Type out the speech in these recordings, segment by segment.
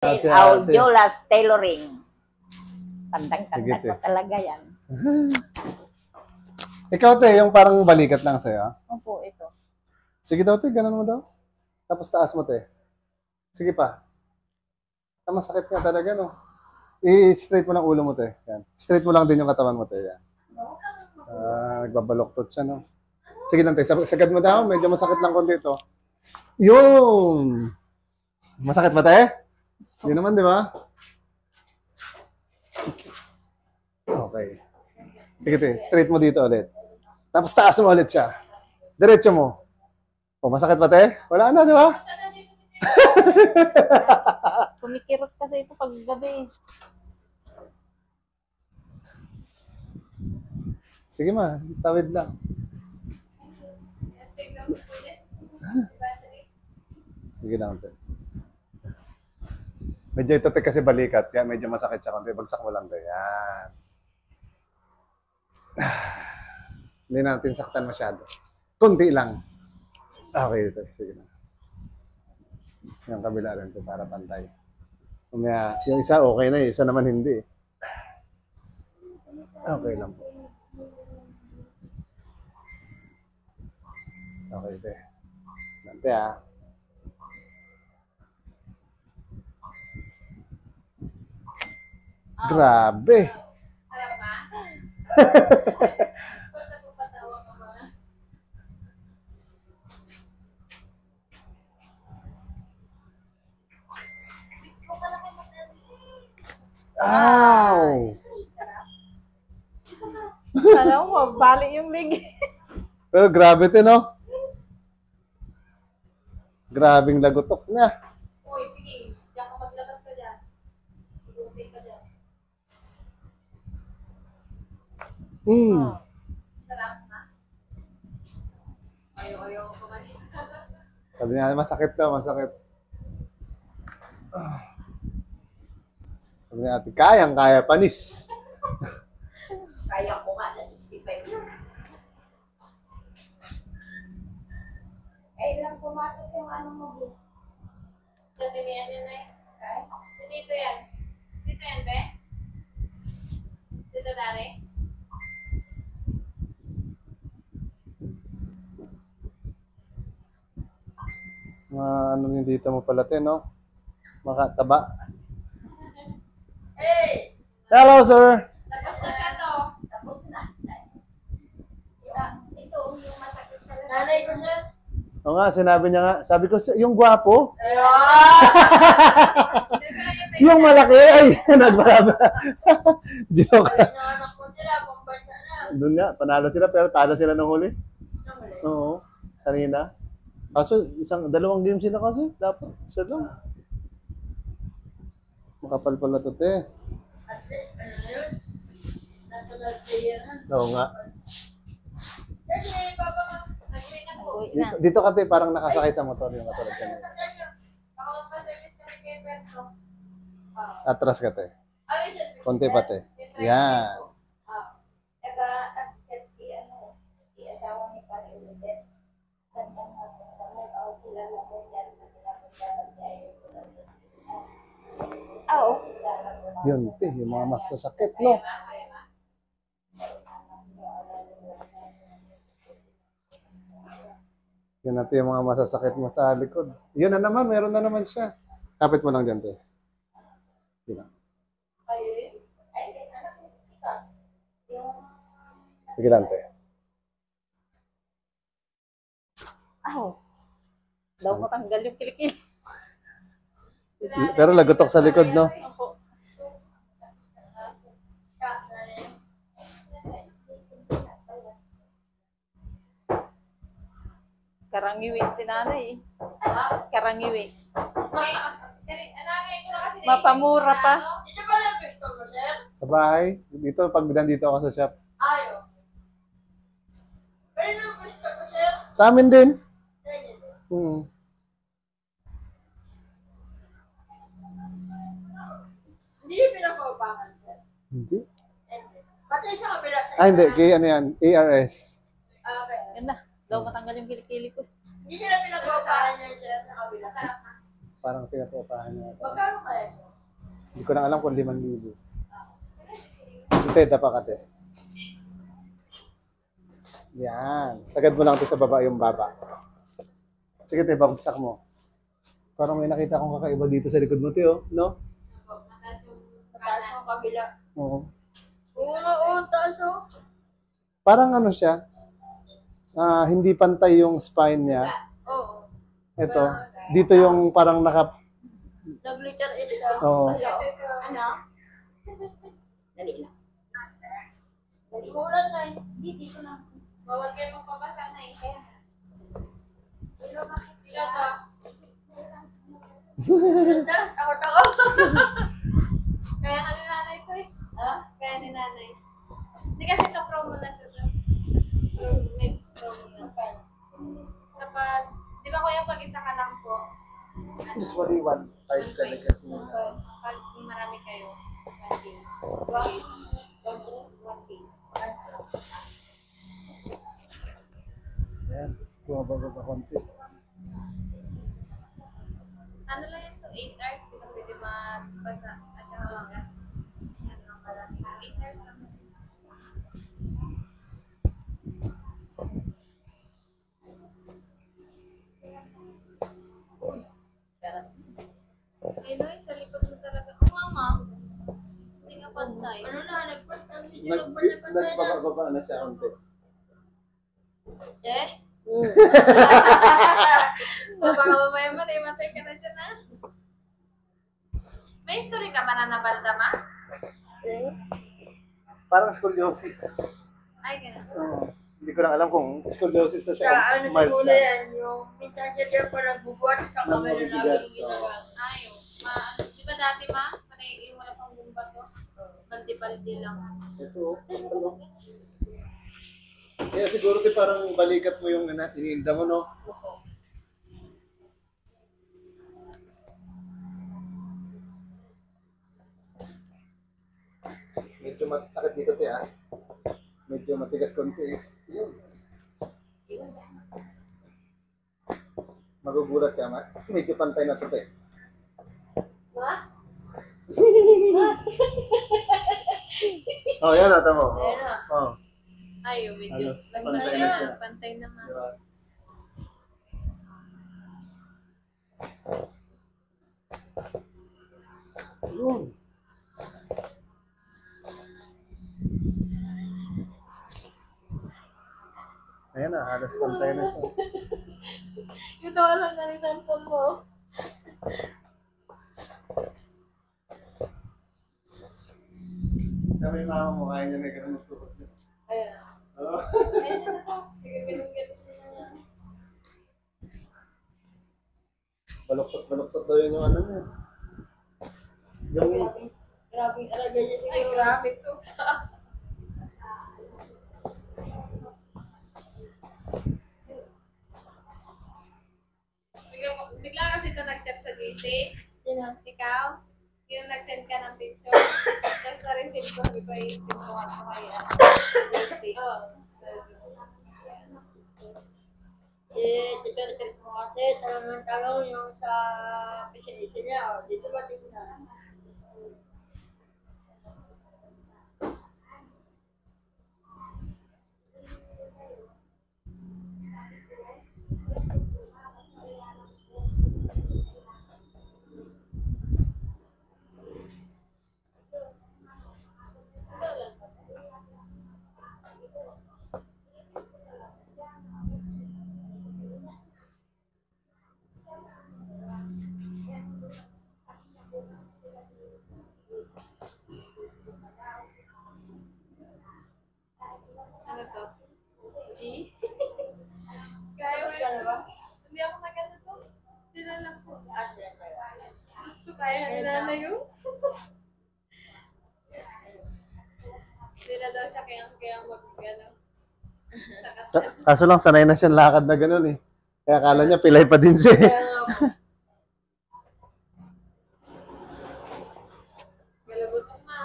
Audiolas Tailoring. Tandang-tanda ko talaga yan. Ikaw, te, yung parang balikat lang sa'yo. Opo, ito. Sige daw, te, ganun mo daw. Tapos taas mo, te. Sige pa. Masakit nga talaga, no? I-straight mo lang ulo mo, te. Yan. Straight mo lang din yung katawan mo, te. Yan. Nagbabaloktot siya, no? Sige lang, te. Sagad mo daw. Medyo masakit lang konti ito. Yun! Masakit ba, te? Yun naman, di ba? Okay. Sige, te. Straight mo dito ulit. Tapos taas mo ulit siya. Diretso mo. O, masakit ba, te? Wala na, di ba? Kumikirot kasi ito pag gabi. Sige ma, tawid lang. Sige lang, te. Medyo ito, te, kasi balikat. Kaya medyo masakit siya. Kunti bagsak mo lang, te. Yan. Hindi natin saktan masyado. Kunti lang. Okay, ito. Sige lang. Yung kabila rin ito para pantay. Umaya, yung isa okay na, isa naman hindi. Okay lang po. Okay, ito. Nante ah. Grabe. Ow! Alam mo, bali yung leg. Pero grabe ito, no? Grabing lagotok niya. Uy, sige. Diyan ka maglabas ka dyan. Mag-upay ka dyan. Sarap na. Ayaw ko pa ganyan. Sabi niya, masakit daw, masakit. Sabi niya, ate, kayang-kaya, panis. Kaya ko nga na 65 years. Eh, lang pumasok yung ano mo, bro. Sa tiniyan yun, eh. Dito yan. Dito yan, be? Dito, Dari? Ano yung dito mo pala, te, no? Makataba. Hey! Hello, sir. Tapos na siya to. Tapos na. Ito, yung masakit talaga. Nanay ko dyan. Oo nga, sinabi niya nga. Sabi ko, yung gwapo. Yung malaki. Ay, nagbaraba. Joke. Doon nga, panalo sila pero talo sila ng huli. Oo, kanina. Kaso, dalawang game sila kasi. Dapat, isa lang. Makapal pala to, te. Oo nga. Dito ka, te, parang nakasakay sa motor yung katulad kanina. Atras ka, te. Konti pa, te. Yan. Yun, te, yung mga masasakit, no? Yan natin yung mga masasakit mo sa likod. Yun na naman, meron na naman siya. Kapit mo lang dyan, te. Yun lang. Sige lang, te. Aw. Daw mo tanggal yung kilikil. Pero lagotok sa likod, no? Karangiwi si nanay. Karangiwi. Mapamura pa. Sa bahay. Dito, pag nandito ako sa shop. Sa amin din. Hindi pinapaupangan, sir. Hindi. Pati sa kabila. Hindi. Kaya ano yan? ARS. Okay. Yan na. Daw matanggal yung kilikili ko. Hindi nila pinapaupangan niya, sir, sa kabila. Parang pinapaupahan niya. Magkano kaya siya? Hindi ko na alam kung 5,000. Ito, dapa ka, te. Yan. Sagad mo lang ito sa baba yung baba. Sige, te, bagsak mo. Parang may nakita akong kakaiba dito sa likod mo, te, oh. No? Mataas yung Mataas kanan. mo kabila. Oo. Oo nga, oo, taas oh. Parang ano siya, hindi pantay yung spine niya. Oo. Ito, dito yung parang Nag-liter it siya. Oo. Ano? Dali na. Umulan na eh. Hindi, dito na. Bawal kayo magpabasa na eh. Ilo bakit Ikaw to. Ganda, takot ako. Kaya ka ni nanay ko eh. Ha? Kaya ni nanay. Hindi kasi ito promo na siya. May promo na. Kapag, di ba kuya pag isa ka lang po, usually 1.5 talaga siya. pag marami kayo, 1K. 1K. Ayan, bumababa pa konti. Ano lang yan to? 8 hours, di ba pwede magbasa at saka mag-at. Yan lang marami. 8 hours lang. Eh, no, sa likod mo talaga. Oh, mama. Hindi nga pantay. Ano na, nagpantay. Medyo nagpantay na. Nagbababa na siya konti. Eh? Baka mamaya matay ka na dyan, ah. May history ka ba na nabalda, ma? Parang scoliosis. Ay, ganun. Hindi ko lang alam kung scoliosis na siya. Sa o ano mild siguro lang. yan, yung minsan dyan pa nagbubuhat sa kamay na lagi yung ginagawa. Ayaw. Di ba dati, ma? Panay, yung wala pang bumba to. Baldi-baldi lang. Ito, ano? Kaya siguro di parang balikat mo yung iniinda mo, no? Medyo sakit dito, te, ah. Medyo matigas konti, eh. Yun. Magugulat ka, ma. Medyo pantay na to, te. Ma? Oh, yan, ata mo. Ayan na. Oh. Ayaw, medyo. Halos pantay na siya. Pantay na, ma. Diba? Yun. Ayan na, halos pantay na siya. Yung tawa lang na rin cellphone mo. Kami yung mama mo, kaya niya na ganun mas tukot niya. Ayan. Oo. Ayun na po. Sige, ganun-ganun na. Baluktot daw yun yung ano niya. Yung, Grabe alaga niya siguro. Ay, grabe to. Bigla kasi ito nag-chat sa GC. Ikaw, yung nag-send ka ng picture. Tapos na-receive ko, hindi ko i-send ko ako kaya. GC. Titir mo kasi, tanong yung sa PCC niya. Dito ba tingnan? Ano to? G? Kaya Tapos ka na ba? Hindi ako maganda to. Sila lang po. Asya tayo. Gusto kaya ni nanay yung. Sila daw siya kaya mag-ano. Sa kasal. kaso lang, sanay na siyang lakad na ganun eh. Kaya akala niya, pilay pa din siya eh. Kaya nga po. Galabot ko, ma.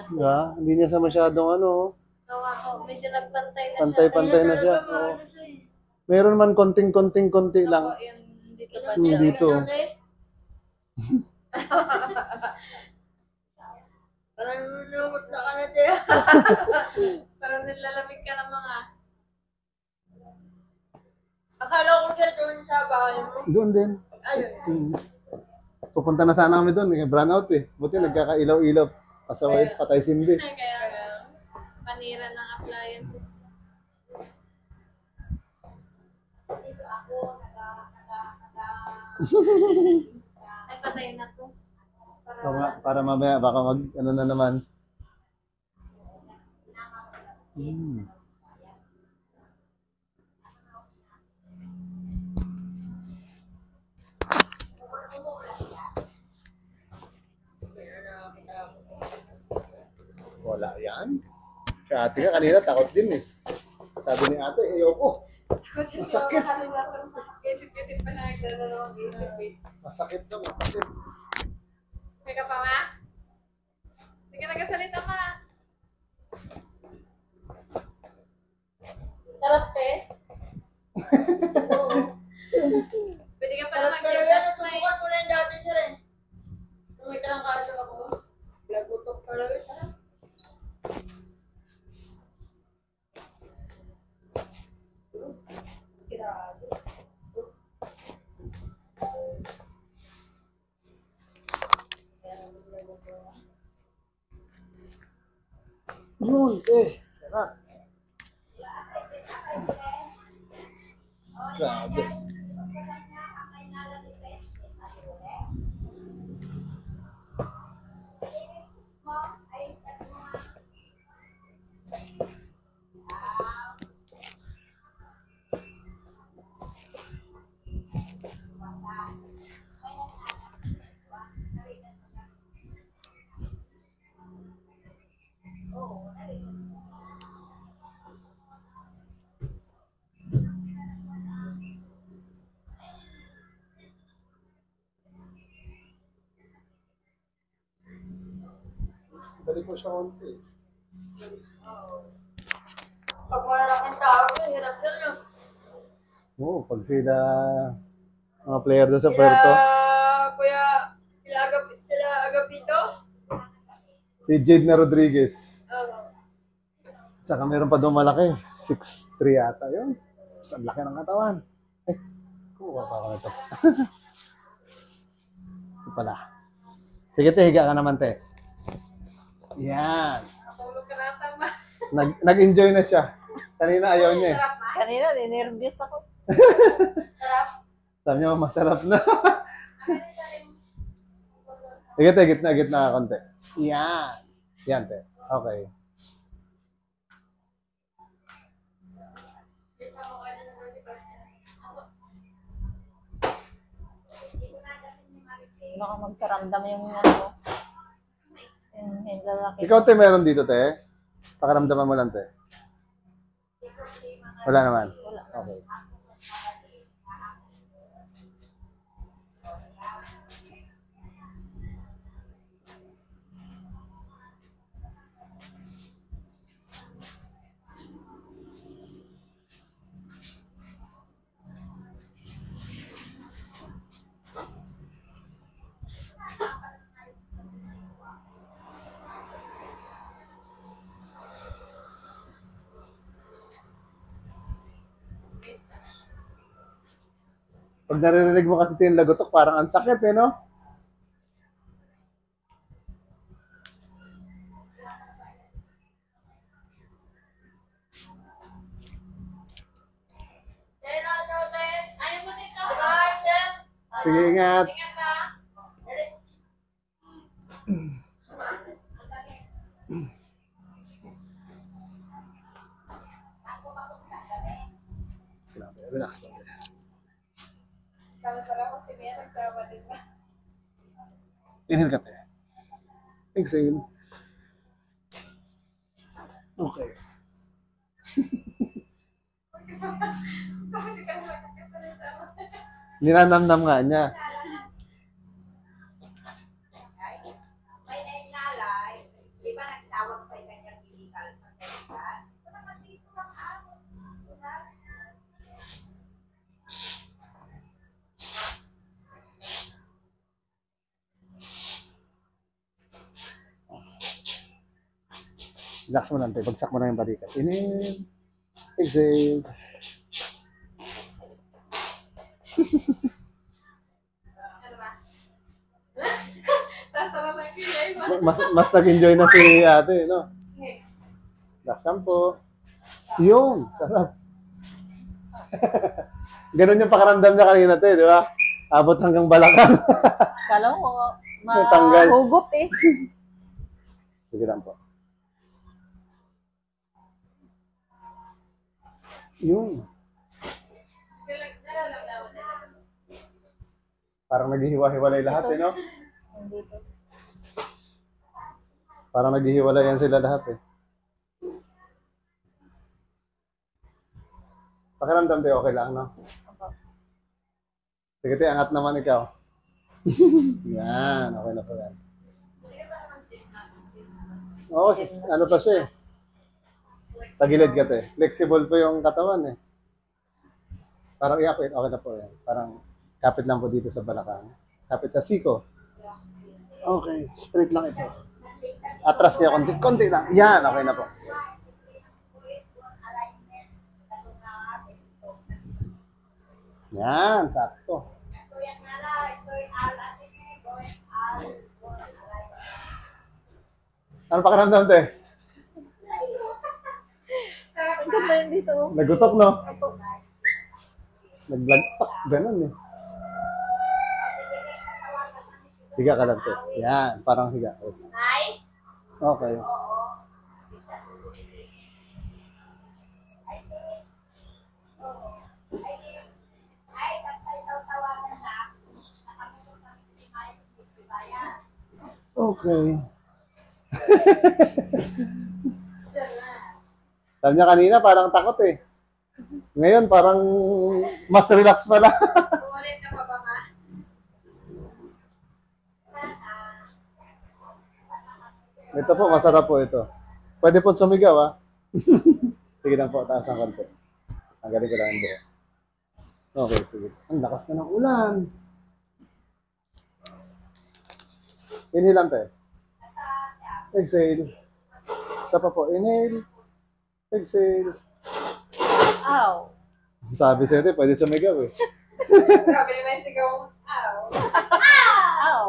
Diba? Hindi niya sa masyadong ano. Nawa ko. Medyo nagpantay na siya. Pantay-pantay na siya. Talaga, Oo. maano siya eh. Meron man konti lang. Ako, yun dito ba Hmm, niya? dito. Parang nunumot na ka na tayo. Parang nilalamig ka ng mga... Akala ko siya doon sa bahay mo. Doon din. Ayun. Hmm. Pupunta na sana kami doon. Brown out eh. Buti nagkakailaw-ilaw. Pasaway, patay sindi. Kaya panira ng appliances. Dito ako, Ay, patay na to. Para mamaya, baka ano na naman. Hmm. Wala yan. Kaya ate ka kanina takot din eh. Sabi ni ate, ayoko. Masakit. Isip ko din pa na nagdadalawang isip eh. Masakit daw, masakit. May ka pa ma? Hindi ka nagkasalita ma. Sarap eh. Pwede ka pala Sarap talaga. mag-gymnast ma eh. Subukan ko na yung dati sir eh. Nung may kaso ako. Lagutok talaga. Sarap. Grabe. Yun, sarap. Grabe. Balik ko siya konti. Pag malalaking tao, hirap yun yun. Oo, pag sila, mga player doon sa Puerto. Sila Agapito. Si Jade na Rodriguez. Oo. Tsaka meron pa doon malaki. 6'3 yata yun. Mas ang laki ng katawan. Kuha pa ako nito. Ito pala. Sige te, higa ka naman te. Yan. Natulog ka na tama. Nag-enjoy na siya. Kanina ayaw niya eh. Sarap ma. Kanina, ninervyos ako. Sarap. Sabi niya, masarap na. Sige te, gitna ka konti. Yan. Yan te. Okay. Baka magkaramdam yung ano. Yung lalaki. Ikaw te, meron dito te? Pakaramdaman mo lang te. Wala naman. Okay. Pag naririnig mo kasi ito yung lagotok, parang ang sakit eh, no? Ayaw mo dito. Sige, ingat. Ingat ka. Relax lang. Sama-sama ko si Mia nagsawa din ba? Inhale ka te. Exhale. Okay. Bakit ka nakakasalita mo? Ninanamnam nga niya. May nainalay, di ba nagtawag pa yung kanyang illegal pagkaitan? Ito naman dito lang ako. Relax mo lang, te. Bagsak mo na yung balikat. Inhale. Exhale. Ano ba? Tapos naman nag-clear ba? Mas nag-enjoy na si ate, no? Okay. Relax lang po. Yung, sarap. Ganun yung pakaramdam niya kanina, te, di ba? Abot hanggang balakang. Kala mo, Natanggal. mahugot eh. Sige lang po. Yung, Nararamdaman na lang. parang naghihiwa-hiwalay lahat, eh, no? Dito. Parang naghihiwalay yan sila lahat, eh. Pakiramdam, te, okay lang, no? Opo. Sige, te, angat naman ikaw. Yan, okay na po yan. Oo, ano pa siya, eh. Tagilid ka, te. Flexible po yung katawan, eh. Parang iapit, okay na po yan. Parang kapit lang po dito sa balakang. Kapit sa siko. Okay, straight lang ito. Atras kayo konti, konti lang. Yan, okay na po. Yan, sakto. Ano pakiramdam, te? Ang ganda yun dito. Nagutok, no? Naglagtak, ganun, eh. Higa ka lang, te. Yan, parang higa. Ay? Okay. Okay. Sabi niya kanina, parang takot eh. Ngayon, parang mas relax pala. Umalis ka pa ba, ma? Ito po, masarap po ito. Pwede po sumigaw, ah. Sige lang po, taas ng konti. Tanggalin ko lang ang buhok. Okay, sige. Ang lakas na ng ulan. Inhale lang, te. Exhale. Isa pa po. Inhale. Exhale. Ow. Sabi sa'yo, te, pwede sumigaw eh. Grabe naman yung sigaw. Ow. Ow.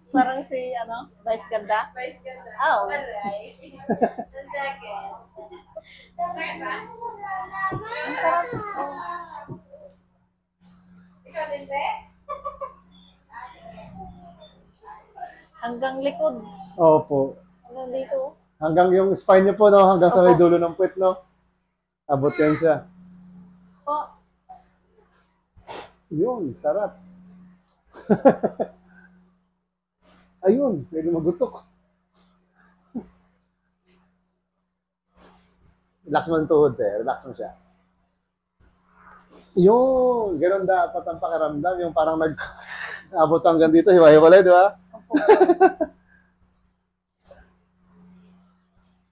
Parang si, ano, Vice Ganda. Vice ganda. Ow. Aray. Ang second. Sakit ba? Ang sarap. Ikaw din, te? Hanggang likod. Opo. Hanggang dito. Hanggang yung spine niyo po, no? Hanggang sa may dulo ng puwet, no? Abot yan siya. Po. Yun, sarap. Ayun, medyo magutok. Relax mo ang tuhod, eh. Relax mo siya. Yun, ganun dapat ang pakiramdam. Yung parang abot hanggang dito, hiwa-hiwalay, di ba?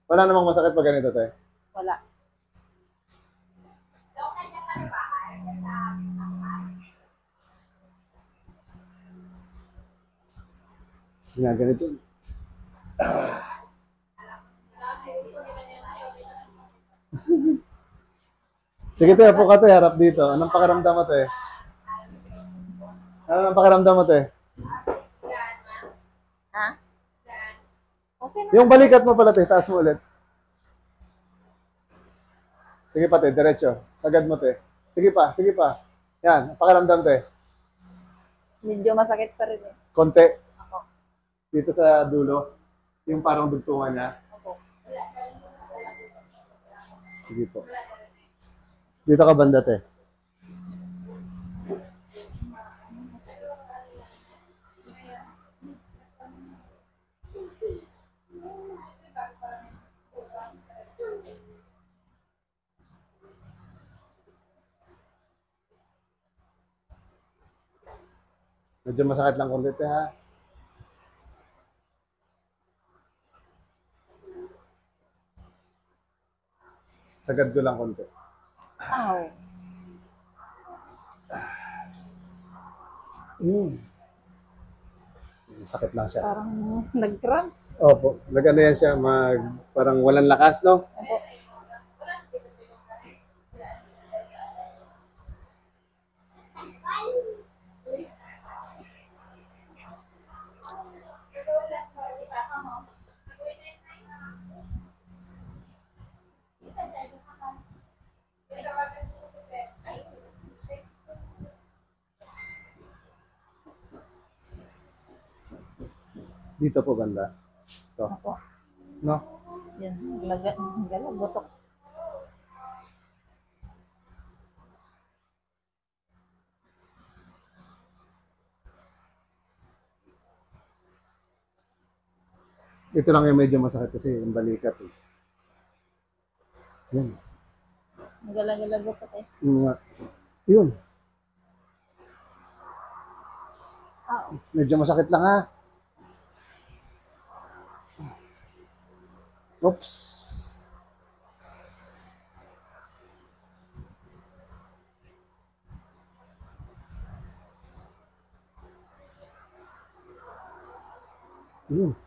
Wala namang masakit pag ganito, te. Wala. Ginaganito. Sige, te, apo ka, te. Harap dito. Anong pakiramdam mo, te? Anong pakiramdam mo, te? Ha? Okay na. Yung balikat mo pala, te. Taas mo ulit. Sige pa, te. Diretso. Sagad mo, te. Sige pa, sige pa. Yan. Ang pakiramdam, te. Medyo masakit pa rin eh. Konti. Dito sa dulo. Yung parang dugtungan niya. Opo. Sige po. Dito ka banda, te. Medyo masakit lang konti, te, ha? Sagad ko lang konti. Ow. Sakit lang siya. Parang nag-cramps. Opo. Nag-ano yan siya, parang walang lakas, no? Dito po banda. Ito. Ako. No? Yan. Galagotok. Ito lang yung medyo masakit kasi yung balikat eh. Yun. Galagotok eh. Yun nga. Yun. Ah, Medyo masakit lang ha. Oops. Yun.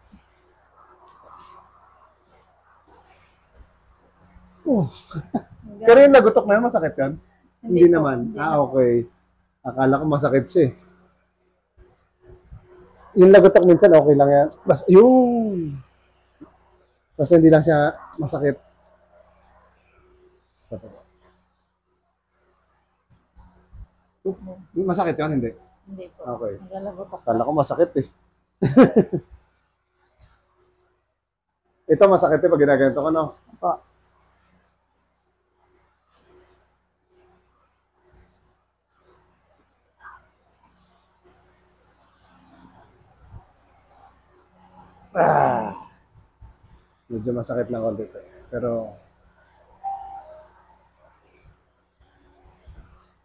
Oh. Pero yung nagutok na yun, masakit yun? Hindi po, naman. hindi Okay. Akala ko masakit siya eh. Yung lagotok minsan okay lang yan. Yun! Basta hindi lang siya masakit. Masakit yun, hindi? hindi po. Okay. Galagotok. Akala ko masakit eh. Ito masakit eh pag ginaganito ko, no? Po. Ah. Medyo masakit lang konti ito. Pero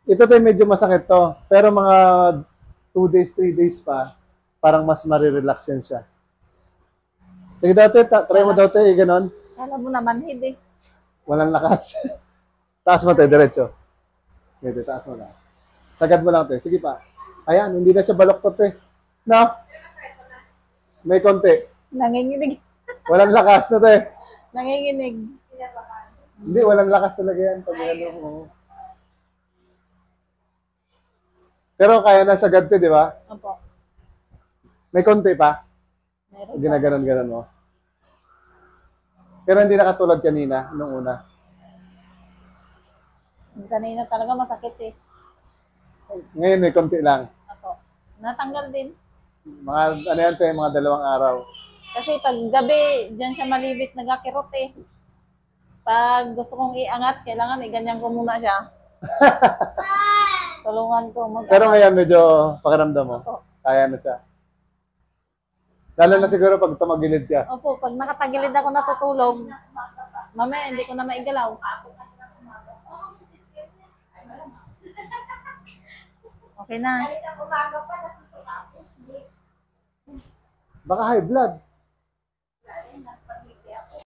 ito tayo medyo masakit to. Pero mga 2 days, 3 days pa, parang mas marirelax yan siya. Sige dati, try mo daw tayo, ganon. Kala mo naman, hindi. Walang lakas. Taas mo tayo, diretso. Medyo taas mo lang. Sagad mo lang tayo. Sige pa. Ayan, hindi na siya baloktot eh. No? May konti. Nanginginig. Walang lakas na tayo. Nanginginig. Hindi, walang lakas talaga yan. Pag ano, oo. Pero kaya na sagad to, di ba? Opo. May konti pa. Meron. Ginaganon-ganon mo. Pero hindi nakatulad kanina, nung una. Kanina talaga masakit eh. Ngayon may konti lang. Opo. Natanggal din. Mga, ano yan tayo, mga 2 araw. Kasi pag gabi, dyan siya malibit nagkakirot eh. Pag gusto kong iangat, kailangan iganyan ko muna siya. Tulungan ko mag- Pero ngayon medyo pakiramdam mo. Opo. Kaya na siya. Lalo na siguro pag tumagilid ka. Opo, pag nakatagilid ako natutulog, mamaya hindi ko na maigalaw. Okay na. Baka high blood.